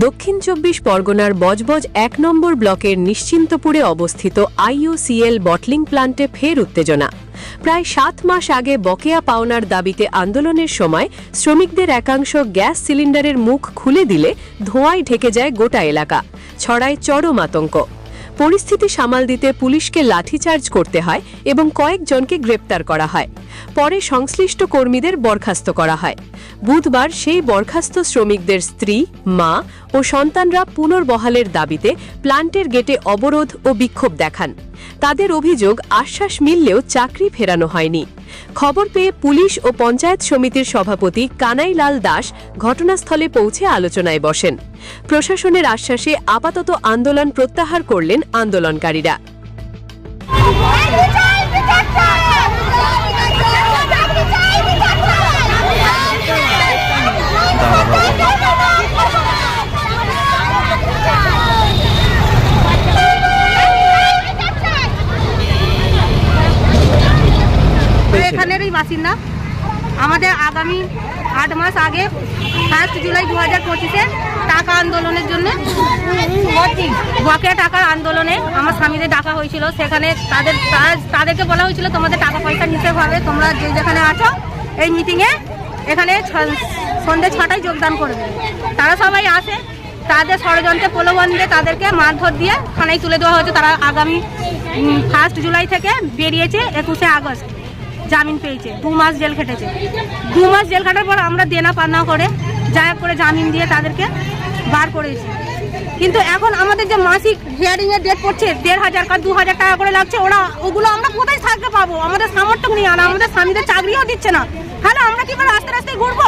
দক্ষিণ ২৪ পরগনার বজবজ ১ নম্বর ব্লকের নিশ্চিন্তপুরে অবস্থিত IOCL বটলিং প্লান্টে ফের উত্তেজনা। প্রায় ৭ মাস আগে বকেয়া পাওনার দাবিতে আন্দোলনের সময় শ্রমিকদের একাংশ গ্যাস সিলিন্ডারের মুখ খুলে দিলে ধোঁয়ায় ঢেকে যায় গোটা এলাকা, ছড়ায় চরম আতঙ্ক। পরিস্থিতি সামাল দিতে পুলিশকে লাঠিচার্জ করতে হয় এবং কয়েকজনকে গ্রেপ্তার করা হয়। পরে সংশ্লিষ্ট কর্মীদের বরখাস্ত করা হয়। বুধবার সেই বরখাস্ত শ্রমিকদের স্ত্রী, মা ও সন্তানরা পুনর্বহালের দাবিতে প্লান্টের গেটে অবরোধ ও বিক্ষোভ দেখান। তাদের অভিযোগ, আশ্বাস মিললেও চাকরি ফেরানো হয়নি। খবর পেয়ে পুলিশ ও পঞ্চায়েত সমিতির সভাপতি কানাইলাল দাস ঘটনাস্থলে পৌঁছে আলোচনায় বসেন। প্রশাসনের আশ্বাসে আপাতত আন্দোলন প্রত্যাহার করলেন আন্দোলনকারীরা। এখানেরই বাসিন্দা। আমাদের আগামী ৮ মাস আগে 1 জুলাই 2025-এ টাকা আন্দোলনের জন্য বকেয়া টাকার আন্দোলনে আমার স্বামীদের ডাকা হয়েছিল। সেখানে তাদেরকে বলা হয়েছিল তোমাদের টাকা পয়সা নিতে হবে, তোমরা যেখানে আছো এই মিটিংয়ে এখানে সন্ধ্যে 6টায় যোগদান করবে। তারা সবাই আসে, তাদের ষড়যন্ত্রে প্রলোভন দিয়ে তাদেরকে মারধর দিয়ে থানায় তুলে দেওয়া হয়েছে। তারা আগামী 1 জুলাই থেকে বেরিয়েছে, 21শে আগস্ট জামিন পেয়েছে। 2 মাস জেল খেটেছে। 2 মাস জেল খাটার পর আমরা দেনা পাওনা করে যায়া করে জামিন দিয়ে তাদেরকে বার করেছি। কিন্তু এখন আমাদের যে মাসিক হিয়ারিংয়ের ডেট পড়ছে 1,500 বা 2,000 টাকা করে লাগছে, ওগুলো আমরা কোথায় থাকতে পাবো? আমাদের সামর্থ্য নেই, আর আমাদের স্বামীদের চাকরিও দিচ্ছে না। হ্যাঁ, আমরা কি করে রাস্তায় রাস্তায় ঘুরবো?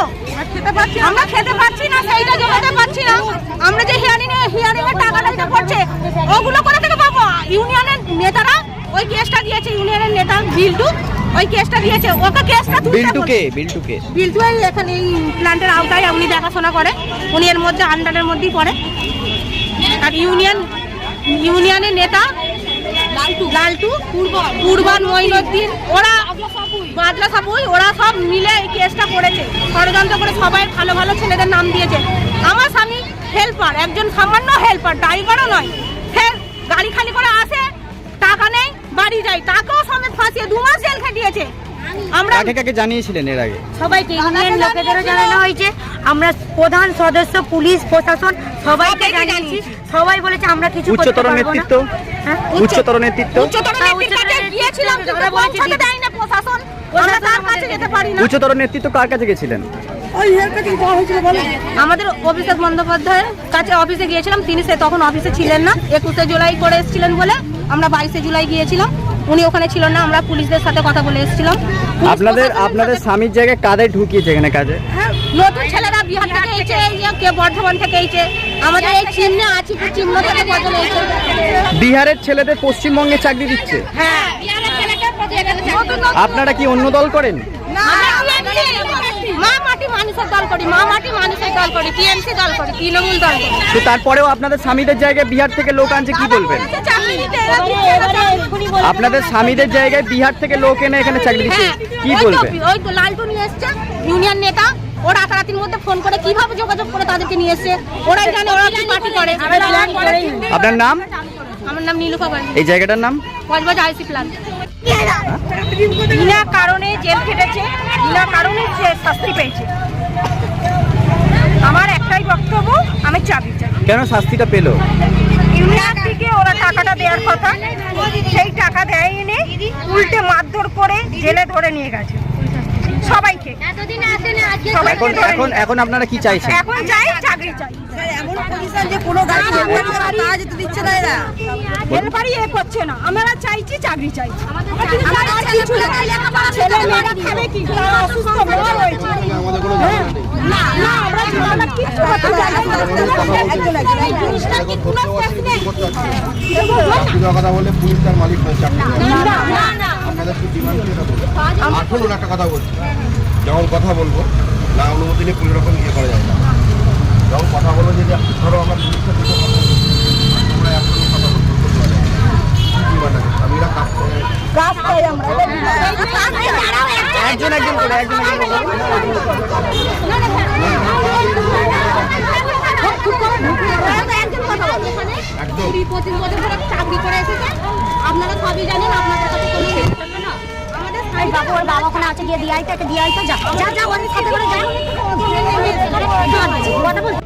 আমরা খেতে পাচ্ছি না, সেইটা জমাতে পারছি না। আমরা যে হিয়ারিংয়ের টাকাটা দিতে পড়ছে ওগুলো কোথা থেকে পাবো? ইউনিয়নের নেতারা ওই কেসটা দিয়েছে, ইউনিয়নের নেতা বিল্টু ওই কেসটা দিয়েছে। ওকে কেসটা বিল্টু এখানে এই প্ল্যান্টের আওতায় উনি দেখাশোনা করে, উনি এর মধ্যে আন্ডারের মধ্যেই পড়ে। আর ইউনিয়নের নেতা লালটু, পূর্বান, মঈনুদ্দিন, বাদলা সাপুই, ওরা সব মিলে এই কেসটা করেছে। ষড়যন্ত্র করে সবাই ভালো ভালো ছেলেদের নাম দিয়েছে। আমার স্বামী হেল্পার, একজন সামান্য হেল্পার, ড্রাইভারও নয়। ফের গাড়ি খালি করে আসে, টাকা নেই, বাড়ি যায়, টাকাও সমেত ফাঁসিয়ে 2 মাস জেল খাটিয়েছে। আমরা কাকে জানিয়েছিলেন এর আগে? সবাইকে, ইউনিয়ন লোকেদেরও জানানো হয়েছে। আমরা প্রধান সদস্য, পুলিশ প্রশাসন সবাইকে জানিয়েছি। সবাই বলেছে আমরা কিছু করতে পারবো না। উচ্চতর নেতৃত্ব গিয়েছিলাম, পৌঁছাতে দেয় না প্রশাসন, আমরা তার কাছে যেতে পারি না। উচ্চতর নেতৃত্ব কার কাছে গেছিলেন? আমাদের অভিষেক বন্দ্যোপাধ্যায়ের কাছে অফিসে গিয়েছিলাম। তিনি তখন অফিসে ছিলেন না, 21শে জুলাই করে এসেছিলেন বলে আমরা 22শে জুলাই গিয়েছিলাম। উনি ওখানে ছিলেন না, আমরা পুলিশদের সাথে কথা বলে এসেছিলাম। আপনাদের স্বামীর জায়গায় কাদের ঢুকিয়েছে এখানে কাজে? নতুন ছেলেরা বিহার থেকে এসেছে, কে বর্ধমান থেকে এসেছে, আমাদের এই চিহ্নে আছে, চিহ্ন থেকে বদল এসেছে। বিহারের ছেলেদের পশ্চিমবঙ্গে চাকরি দিচ্ছে? হ্যাঁ। আপনারা কি অন্য দল করেন? মা মাটি মানুষের দল করি, টিএমসি দল করি, তৃণমূল দল করি। তো তারপরেও আপনাদের স্বামীদের জায়গায় বিহার থেকে লোক আনছে, কি বলবেন? আপনাদের স্বামীদের জায়গায় বিহার থেকে লোক এনে এখানে চাকরি দিচ্ছে, কি বলবেন? ওই তো লালটু নিয়ে এসছে, ইউনিয়ন নেতা। ওরা রাতারাতির মধ্যে ফোন করে কিভাবে যোগাযোগ করে তাদেরকে নিয়ে এসছে, ওরাই জানে ওরা কি পার্টি করে। আপনার নাম? আমার নাম নীলুফা বাড়ি। এই জায়গাটার নাম? বজবজ আইসি প্ল্যান। বিনা কারণে জেল খেটেছে, বিনা কারণে শাস্তি পেয়েছে। আমার একটাই বক্তব্য, আমি চাকরি চাই। কেন শাস্তিটা পেল? ইউনিয়ন থেকে ওরা টাকাটা দেওয়ার কথা, সেই টাকা দেয়নি, উল্টে মারধর করে জেলে ধরে নিয়ে গেছে সবাইকে। এখন আপনারা কি চাইছেন? এখন চাই চাকরি চাই। এমন পজিশন যে কোনো গাড়ি কাজ দিচ্ছে না, এরা হেল্পারই এ করছে না। আমরা চাইছি চাকরি চাই। ছেলে মেয়েরা খাবে কি? অসুস্থ বড় হয়েছে না, আমরা জীবনে কিছু করতে চাই না। কথা বলে পুলিশ তার মালিক হয়ে চাকরি আপনাদের কি ডিমান্ড আসল একটা কথা বলছি, যখন কথা বলবো না অনুমতি নিয়ে কোনো রকম ইয়ে করা যায় না। যখন কথা বলবো যে ধরো আমরা পুলিশটা দিতে আমরা এখন কথা বলতে পারি, আমি এরা কাজ করে একজন করে 25 বছর ধরে চাকরি করে এসেছে, আপনারা সবই জানেন, আপনাদের কাছে কোনো হেল্প করবে না। আমাদের এই বাবু ওর বাবা ওখানে আছে, গিয়ে দিয়ে আইতে যা যা যা ওর সাথে করে যা কথা বল।